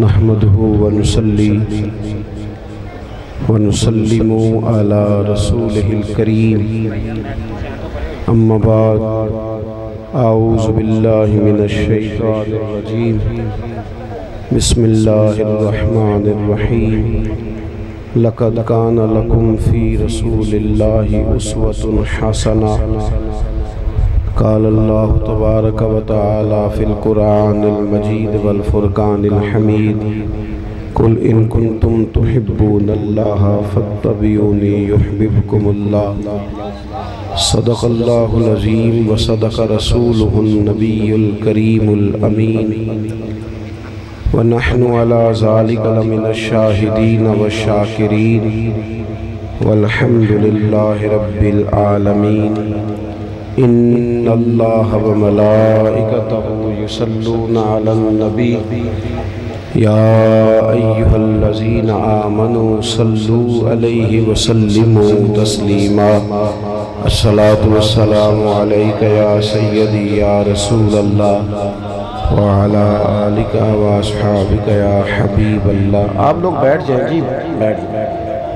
نحمده ونصلي ونسلم على رسوله الكريم اما بعد اعوذ باللہ من الشیطان الرجیم بسم اللہ الرحمن الرحیم لقد كان لكم في رسول الله أسوة حسنة قال الله تبارك وتعالى في القرآن المجيد والفرقان الحميد قل إن كنتم تحبون الله فاتبعوني يحببكم الله صدق الله العظيم وصدق رسوله النبي الكريم الأمين ونحن على ذلك لمن الشاهدين والشاكرين والحمد لله رب العالمين ان اللہ وملائکتہ یصلون علی النبی یا ایہا الذین آمنوا صلوا علیہ وسلموا تسلیما الصلاة والسلام علیکہ یا سیدی یا رسول اللہ وعلی آلکہ واصحابکہ یا حبیب اللہ۔ آپ لوگ بیٹھ جائیں جی، بیٹھ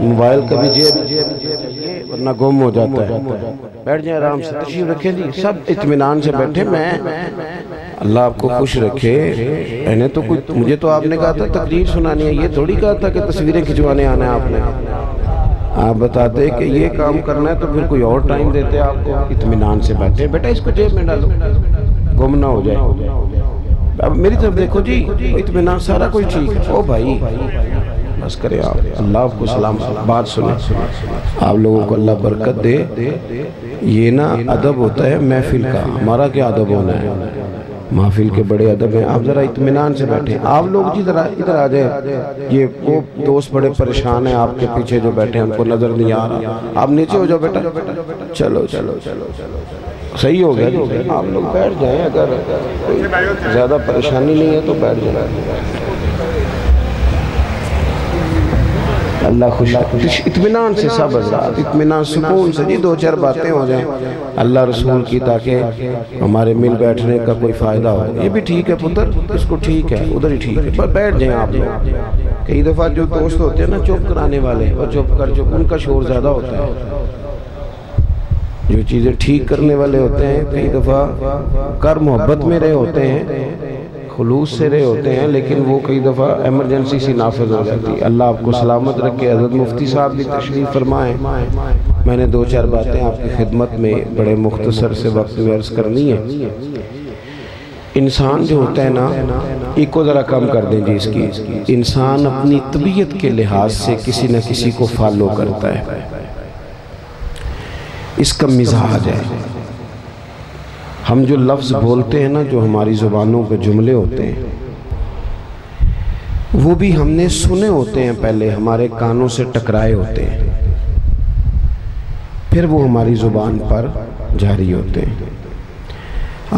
موبائل کبھی جیب ورنہ گم ہو جاتا ہے، بیٹھ جائیں آرام سے، تشریف رکھیں جی، سب اطمینان سے بیٹھے۔ میں اللہ آپ کو خوش رکھے۔ مجھے تو آپ نے کہا تھا تقریر سنانی ہے، یہ تھوڑی کہا تھا کہ تصویریں کھچوانے آنا ہے آپ نے۔ آپ بتاتے کہ یہ کام کرنا ہے تو پھر کوئی اور ٹائم دیتے آپ کو۔ اطمینان سے بیٹھے، بیٹا اس کو جیب میں ڈالو گم نہ ہو جائے۔ اب میری طرف دیکھو جی، اطمینان سارا کچھ ٹھیک ہے۔ او بھائی بس کرے آپ، اللہ آپ کو سلام بات سنیں، آپ لوگوں کو اللہ برکت دے۔ یہ نا ادب ہوتا ہے محفل کا، ہمارا کیا ادب ہونا ہے؟ محفل کے بڑے ادب ہیں۔ آپ ذرا اطمینان سے بیٹھیں۔ آپ لوگ جی ذرا ادھر آ جائیں۔ یہ وہ دوست بڑے پریشان ہیں آپ کے پیچھے جو بیٹھے ہیں، ان کو نظر نہیں آ رہا۔ آپ نیچے ہو جاؤ بیٹا، چلو چلو چلو چلو صحیح ہو گیا جی۔ آپ لوگ بیٹھ جائیں، اگر کوئی زیادہ پریشانی نہیں ہے تو بیٹھ جائیں۔ اللہ خوش اطمینان سے، سب حضرات اطمینان سکون سے جی، دو چار باتیں ہو جائیں اللہ رسول کی، تاکہ ہمارے مل بیٹھنے کا کوئی فائدہ ہو۔ یہ بھی ٹھیک ہے پتر، اس کو ٹھیک ہے، ادھر ہی ٹھیک ہے، پر بیٹھ جائیں آپ لوگ۔ کئی دفعہ جو دوست ہوتے ہیں نا چپ کرانے والے، اور چپ کر ان کا شور زیادہ ہوتا ہے۔ جو چیزیں ٹھیک کرنے والے ہوتے ہیں کئی دفعہ کر محبت میں رہے ہوتے ہیں، خلوص سے رہے ہوتے ہیں، لیکن وہ کئی دفعہ ایمرجنسی سی نافذ ہو جاتی ہے۔ اللہ آپ کو سلامت رکھے۔ حضرت مفتی صاحب بھی تشریف فرمائیں۔ میں نے دو چار باتیں آپ کی خدمت میں بڑے مختصر سے وقت میں عرض کرنی ہے۔ انسان جو ہوتا ہے نا، ایک کو ذرا کم کر دیں جی اس کی۔ انسان اپنی طبیعت کے لحاظ سے کسی نہ کسی کو فالو کرتا ہے، اس کا مزاج ہے۔ ہم جو لفظ بولتے ہیں نا، جو ہماری زبانوں پہ جملے ہوتے ہیں، وہ بھی ہم نے سنے ہوتے ہیں، پہلے ہمارے کانوں سے ٹکرائے ہوتے ہیں، پھر وہ ہماری زبان پر جاری ہوتے ہیں۔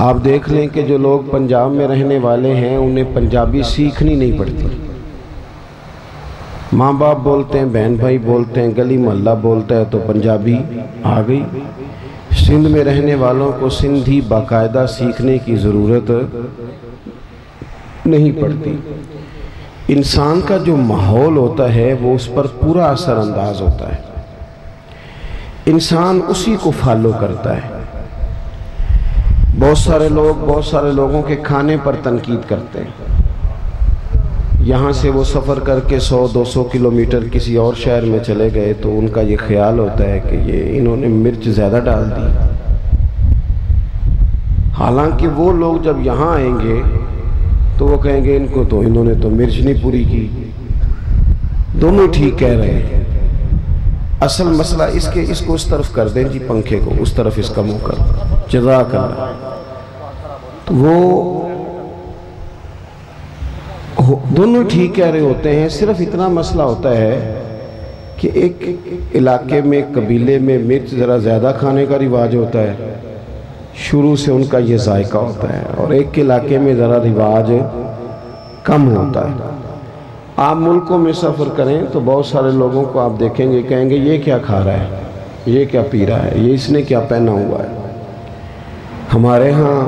آپ دیکھ لیں کہ جو لوگ پنجاب میں رہنے والے ہیں، انہیں پنجابی سیکھنی نہیں پڑتی۔ ماں باپ بولتے ہیں، بہن بھائی بولتے ہیں، گلی محلہ بولتا ہے تو پنجابی آ گئی۔ سندھ میں رہنے والوں کو سندھی باقاعدہ سیکھنے کی ضرورت نہیں پڑتی۔ انسان کا جو ماحول ہوتا ہے وہ اس پر پورا اثر انداز ہوتا ہے، انسان اسی کو فالو کرتا ہے۔ بہت سارے لوگوں کے کھانے پر تنقید کرتے ہیں۔ یہاں سے وہ سفر کر کے 100-200 کلومیٹر کسی اور شہر میں چلے گئے تو ان کا یہ خیال ہوتا ہے کہ یہ انہوں نے مرچ زیادہ ڈال دی، حالانکہ وہ لوگ جب یہاں آئیں گے تو وہ کہیں گے انہوں نے تو مرچ نہیں پوری کی۔ دونوں ٹھیک کہہ رہے ہیں۔ اصل مسئلہ اس کو اس طرف کر دیں جی، پنکھے کو اس طرف اس کا منہ کر، جزاک اللہ۔ تو وہ دونوں ٹھیک کہہ رہے ہوتے ہیں، صرف اتنا مسئلہ ہوتا ہے کہ ایک علاقے میں قبیلے میں مرچ ذرا زیادہ کھانے کا رواج ہوتا ہے، شروع سے ان کا یہ ذائقہ ہوتا ہے، اور ایک علاقے میں ذرا رواج کم ہوتا ہے۔ آپ ملکوں میں سفر کریں تو بہت سارے لوگوں کو آپ دیکھیں گے، کہیں گے یہ کیا کھا رہا ہے، یہ کیا پی رہا ہے، یہ اس نے کیا پہنا ہوا ہے۔ ہمارے ہاں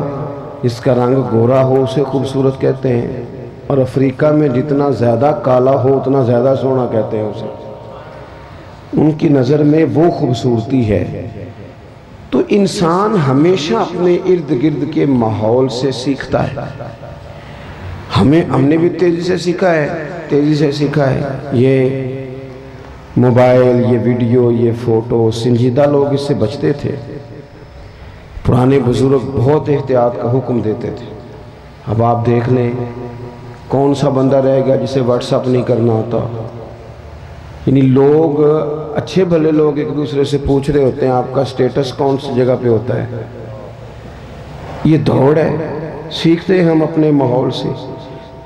اس کا رنگ گورا ہو اسے خوبصورت کہتے ہیں، اور افریقہ میں جتنا زیادہ کالا ہو اتنا زیادہ سونا کہتے ہیں اسے. ان کی نظر میں وہ خوبصورتی ہے. تو انسان ہمیشہ اپنے ارد گرد کے ماحول سے سیکھتا ہے. ہم نے بھی تیزی سے سیکھا ہے. یہ موبائل، یہ ویڈیو، یہ فوٹو، سنجیدہ لوگ اس سے بچتے تھے. پرانے بزرگ بہت احتیاط کا حکم دیتے تھے. اب آپ دیکھ لیں کون سا بندہ رہے گا جسے واٹس اپ نہیں کرنا آتا. یعنی لوگ، اچھے بھلے لوگ ایک دوسرے سے پوچھ رہے ہوتے ہیں آپ کا سٹیٹس کون سی جگہ پہ ہوتا ہے. یہ دوڑ ہے. سیکھتے ہیں ہم اپنے ماحول سے.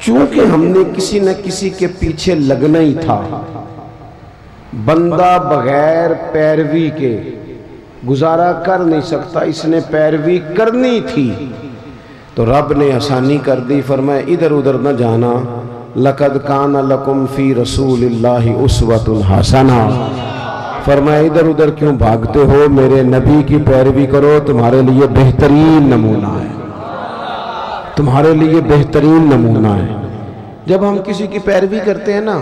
چونکہ ہم نے کسی نہ کسی کے پیچھے لگنا ہی تھا. بندہ بغیر پیروی کے گزارا کر نہیں سکتا، اس نے پیروی کرنی تھی تو رب نے آسانی کر دی. فرمایا ادھر ادھر نہ جانا. لَقَدْ كَانَ لَكُمْ فِي رَسُولِ اللَّهِ أُسْوَةٌ حَسَنَةٌ. فرمایا ادھر ادھر کیوں بھاگتے ہو، میرے نبی کی پیروی کرو، تمہارے لیے بہترین نمونہ ہے. تمہارے لیے بہترین نمونہ ہے. جب ہم کسی کی پیروی کرتے ہیں نا،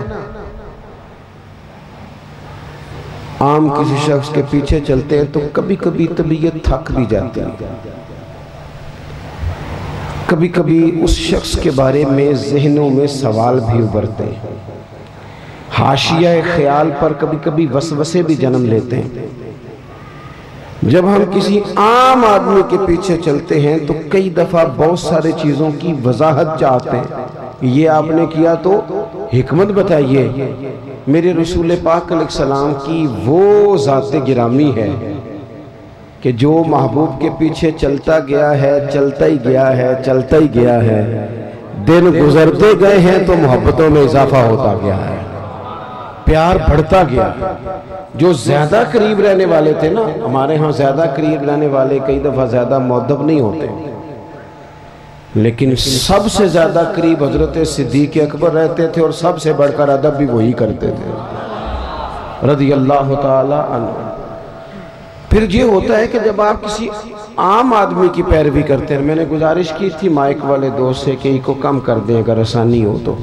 عام کسی شخص کے پیچھے چلتے ہیں تو کبھی کبھی طبیعت تھک بھی جاتی ہے. کبھی کبھی اس شخص کے بارے میں ذہنوں میں سوال بھی ابھرتے ہیں. حاشیہ خیال پر کبھی کبھی وسوسے بھی جنم لیتے ہیں. جب ہم کسی عام آدمی کے پیچھے چلتے ہیں تو کئی دفعہ بہت سارے چیزوں کی وضاحت چاہتے ہیں. یہ آپ نے کیا تو حکمت بتائیے. میرے رسول پاک علیہ السلام کی وہ ذات گرامی ہے کہ جو محبوب کے پیچھے چلتا گیا ہے، چلتا ہی گیا ہے، چلتا ہی گیا ہے. دن گزرتے گئے ہیں تو محبتوں میں اضافہ ہوتا گیا ہے، پیار بڑھتا گیا. جو زیادہ قریب رہنے والے تھے نا، ہمارے ہاں زیادہ قریب رہنے والے کئی دفعہ زیادہ مؤدب نہیں ہوتے، لیکن سب سے زیادہ قریب حضرت صدیق اکبر رہتے تھے اور سب سے بڑھ کر ادب بھی وہی کرتے تھے رضی اللہ تعالی عنہ. پھر یہ ہوتا ہے کہ جب آپ کسی عام آدمی کی پیروی کرتے ہیں، میں نے گزارش کی تھی مائک والے دوست سے کہ ان کو کم کر دیں اگر آسانی ہو تو.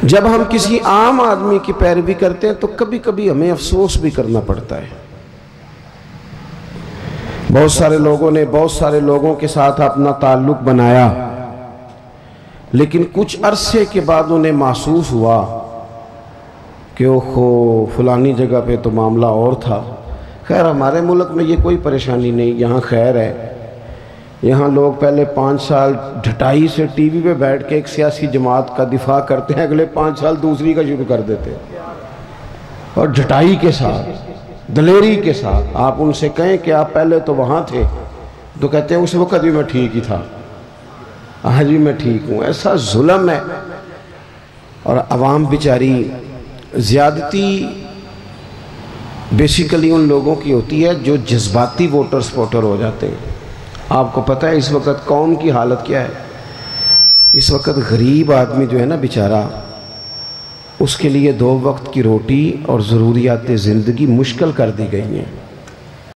جب ہم کسی عام آدمی کی پیروی کرتے ہیں تو کبھی کبھی ہمیں افسوس بھی کرنا پڑتا ہے. بہت سارے لوگوں نے بہت سارے لوگوں کے ساتھ اپنا تعلق بنایا، لیکن کچھ عرصے کے بعد انہیں محسوس ہوا کہ فلانی جگہ پہ تو معاملہ اور تھا. خیر ہمارے ملک میں یہ کوئی پریشانی نہیں، یہاں خیر ہے. یہاں لوگ پہلے 5 سال ڈھٹائی سے ٹی وی پہ بیٹھ کے ایک سیاسی جماعت کا دفاع کرتے ہیں، اگلے 5 سال دوسری کا شروع کر دیتے ہیں. اور ڈھٹائی کے ساتھ، دلیری کے ساتھ آپ ان سے کہیں کہ آپ پہلے تو وہاں تھے، تو کہتے ہیں اس وقت بھی میں ٹھیک ہی تھا، آج بھی میں ٹھیک ہوں. ایسا ظلم ہے. اور عوام بیچاری، زیادتی بیسیکلی ان لوگوں کی ہوتی ہے جو جذباتی ووٹر سپورٹر ہو جاتے ہیں. آپ کو پتہ ہے اس وقت قوم کی حالت کیا ہے؟ اس وقت غریب آدمی جو ہے نا بیچارہ، اس کے لیے 2 وقت کی روٹی اور ضروریات زندگی مشکل کر دی گئی ہیں.